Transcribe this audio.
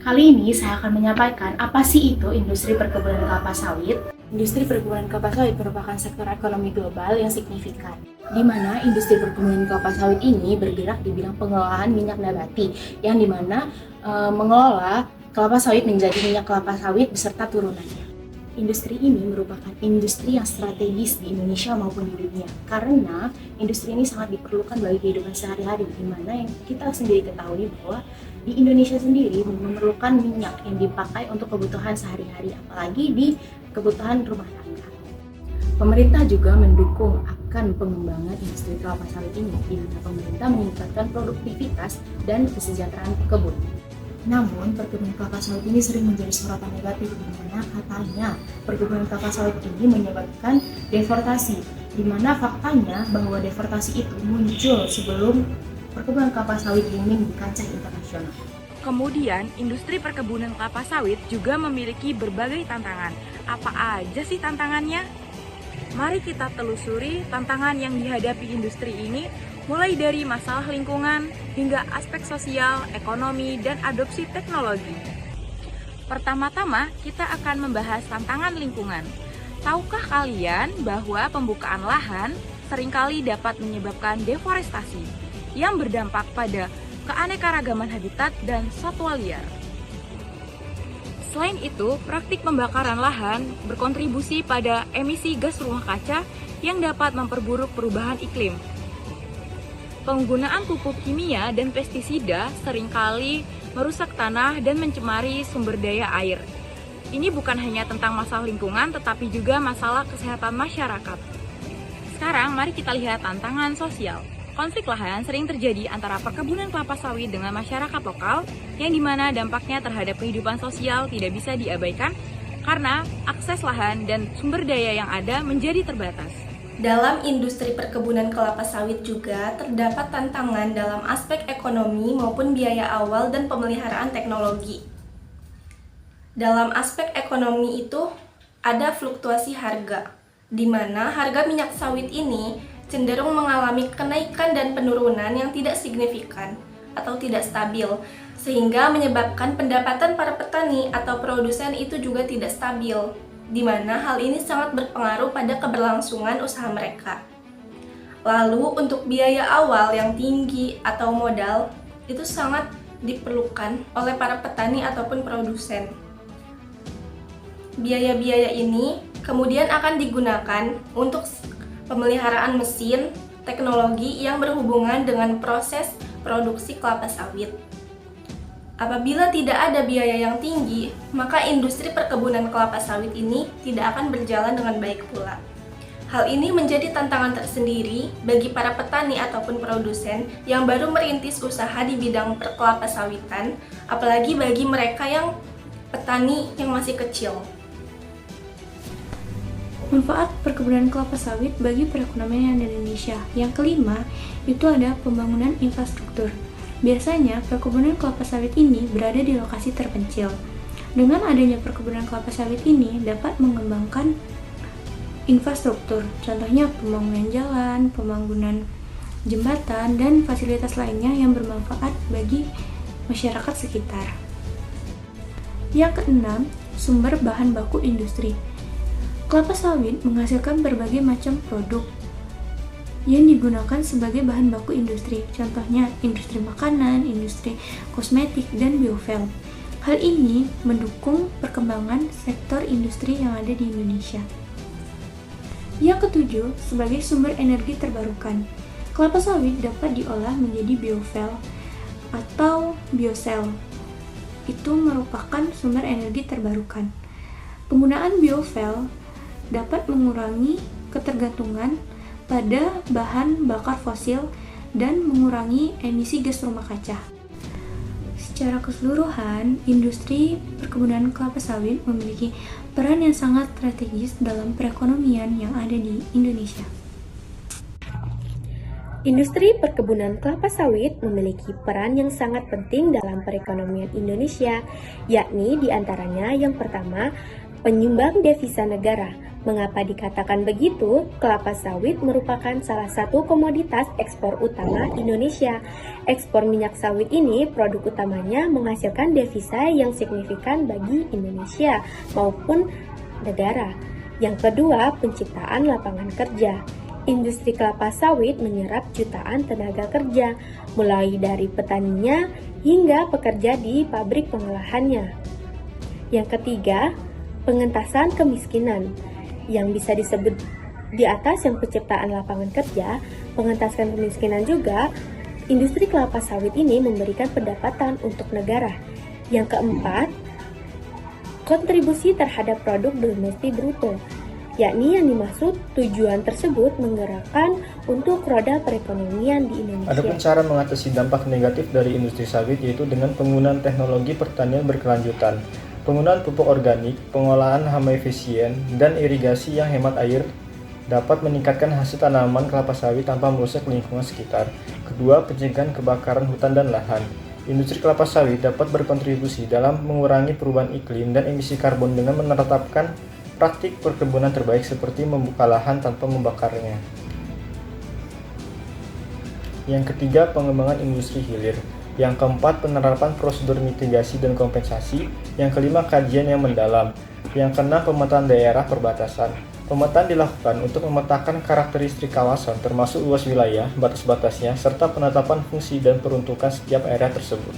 Kali ini saya akan menyampaikan apa sih itu industri perkebunan kelapa sawit. Industri perkebunan kelapa sawit merupakan sektor ekonomi global yang signifikan, di mana industri perkebunan kelapa sawit ini bergerak di bidang pengelolaan minyak nabati, yang dimana mengelola kelapa sawit menjadi minyak kelapa sawit beserta turunannya. Industri ini merupakan industri yang strategis di Indonesia maupun di dunia, karena industri ini sangat diperlukan bagi kehidupan sehari-hari, di mana yang kita sendiri ketahui bahwa di Indonesia sendiri memerlukan minyak yang dipakai untuk kebutuhan sehari-hari, apalagi di kebutuhan rumah tangga. Pemerintah juga mendukung akan pengembangan industri kelapa sawit ini, di mana pemerintah meningkatkan produktivitas dan kesejahteraan pekebun. Namun, perkebunan kelapa sawit ini sering menjadi sorotan negatif, di mana katanya perkebunan kelapa sawit ini menyebabkan deforestasi, di mana faktanya bahwa deforestasi itu muncul sebelum perkebunan kelapa sawit booming di kancah internasional. Kemudian, industri perkebunan kelapa sawit juga memiliki berbagai tantangan. Apa aja sih tantangannya? Mari kita telusuri tantangan yang dihadapi industri ini, mulai dari masalah lingkungan hingga aspek sosial, ekonomi, dan adopsi teknologi. Pertama-tama, kita akan membahas tantangan lingkungan. Tahukah kalian bahwa pembukaan lahan seringkali dapat menyebabkan deforestasi yang berdampak pada keanekaragaman habitat dan satwa liar? Selain itu, praktik pembakaran lahan berkontribusi pada emisi gas rumah kaca yang dapat memperburuk perubahan iklim. Penggunaan pupuk kimia dan pestisida seringkali merusak tanah dan mencemari sumber daya air. Ini bukan hanya tentang masalah lingkungan, tetapi juga masalah kesehatan masyarakat. Sekarang, mari kita lihat tantangan sosial. Konflik lahan sering terjadi antara perkebunan kelapa sawit dengan masyarakat lokal, yang dimana dampaknya terhadap kehidupan sosial tidak bisa diabaikan karena akses lahan dan sumber daya yang ada menjadi terbatas. Dalam industri perkebunan kelapa sawit juga terdapat tantangan dalam aspek ekonomi maupun biaya awal dan pemeliharaan teknologi. Dalam aspek ekonomi itu ada fluktuasi harga, di mana harga minyak sawit ini cenderung mengalami kenaikan dan penurunan yang tidak signifikan atau tidak stabil, sehingga menyebabkan pendapatan para petani atau produsen itu juga tidak stabil, di mana hal ini sangat berpengaruh pada keberlangsungan usaha mereka. Lalu untuk biaya awal yang tinggi atau modal itu sangat diperlukan oleh para petani ataupun produsen. Biaya-biaya ini kemudian akan digunakan untuk pemeliharaan mesin, teknologi yang berhubungan dengan proses produksi kelapa sawit. Apabila tidak ada biaya yang tinggi, maka industri perkebunan kelapa sawit ini tidak akan berjalan dengan baik pula. Hal ini menjadi tantangan tersendiri bagi para petani ataupun produsen yang baru merintis usaha di bidang perkelapa sawitan, apalagi bagi mereka yang petani yang masih kecil. Manfaat perkebunan kelapa sawit bagi perekonomian Indonesia. Yang kelima, itu ada pembangunan infrastruktur. Biasanya, perkebunan kelapa sawit ini berada di lokasi terpencil. Dengan adanya perkebunan kelapa sawit ini dapat mengembangkan infrastruktur, contohnya pembangunan jalan, pembangunan jembatan, dan fasilitas lainnya yang bermanfaat bagi masyarakat sekitar. Yang keenam, sumber bahan baku industri. Kelapa sawit menghasilkan berbagai macam produk yang digunakan sebagai bahan baku industri, contohnya industri makanan, industri kosmetik, dan biofuel. Hal ini mendukung perkembangan sektor industri yang ada di Indonesia. Yang ketujuh, sebagai sumber energi terbarukan. Kelapa sawit dapat diolah menjadi biofuel atau biosel. Itu merupakan sumber energi terbarukan. Penggunaan biofuel dapat mengurangi ketergantungan pada bahan bakar fosil dan mengurangi emisi gas rumah kaca. Secara keseluruhan, industri perkebunan kelapa sawit memiliki peran yang sangat strategis dalam perekonomian yang ada di Indonesia. Industri perkebunan kelapa sawit memiliki peran yang sangat penting dalam perekonomian Indonesia, yakni diantaranya yang pertama, penyumbang devisa negara. Mengapa dikatakan begitu? Kelapa sawit merupakan salah satu komoditas ekspor utama Indonesia. Ekspor minyak sawit ini produk utamanya menghasilkan devisa yang signifikan bagi Indonesia maupun negara. Yang kedua, penciptaan lapangan kerja. Industri kelapa sawit menyerap jutaan tenaga kerja, mulai dari petaninya hingga pekerja di pabrik pengolahannya. Yang ketiga, pengentasan kemiskinan. Yang bisa disebut di atas yang penciptaan lapangan kerja, pengentasan kemiskinan juga, industri kelapa sawit ini memberikan pendapatan untuk negara. Yang keempat, kontribusi terhadap produk domestik bruto, yakni yang dimaksud tujuan tersebut menggerakkan untuk roda perekonomian di Indonesia. Adapun cara mengatasi dampak negatif dari industri sawit yaitu dengan penggunaan teknologi pertanian berkelanjutan, penggunaan pupuk organik, pengolahan hama efisien, dan irigasi yang hemat air dapat meningkatkan hasil tanaman kelapa sawit tanpa merusak lingkungan sekitar. Kedua, pencegahan kebakaran hutan dan lahan. Industri kelapa sawit dapat berkontribusi dalam mengurangi perubahan iklim dan emisi karbon dengan menerapkan praktik perkebunan terbaik seperti membuka lahan tanpa membakarnya. Yang ketiga, pengembangan industri hilir. Yang keempat, penerapan prosedur mitigasi dan kompensasi. Yang kelima, kajian yang mendalam. Yang keenam, pemetaan daerah perbatasan. Pemetaan dilakukan untuk memetakan karakteristik kawasan termasuk luas wilayah, batas-batasnya, serta penetapan fungsi dan peruntukan setiap area tersebut.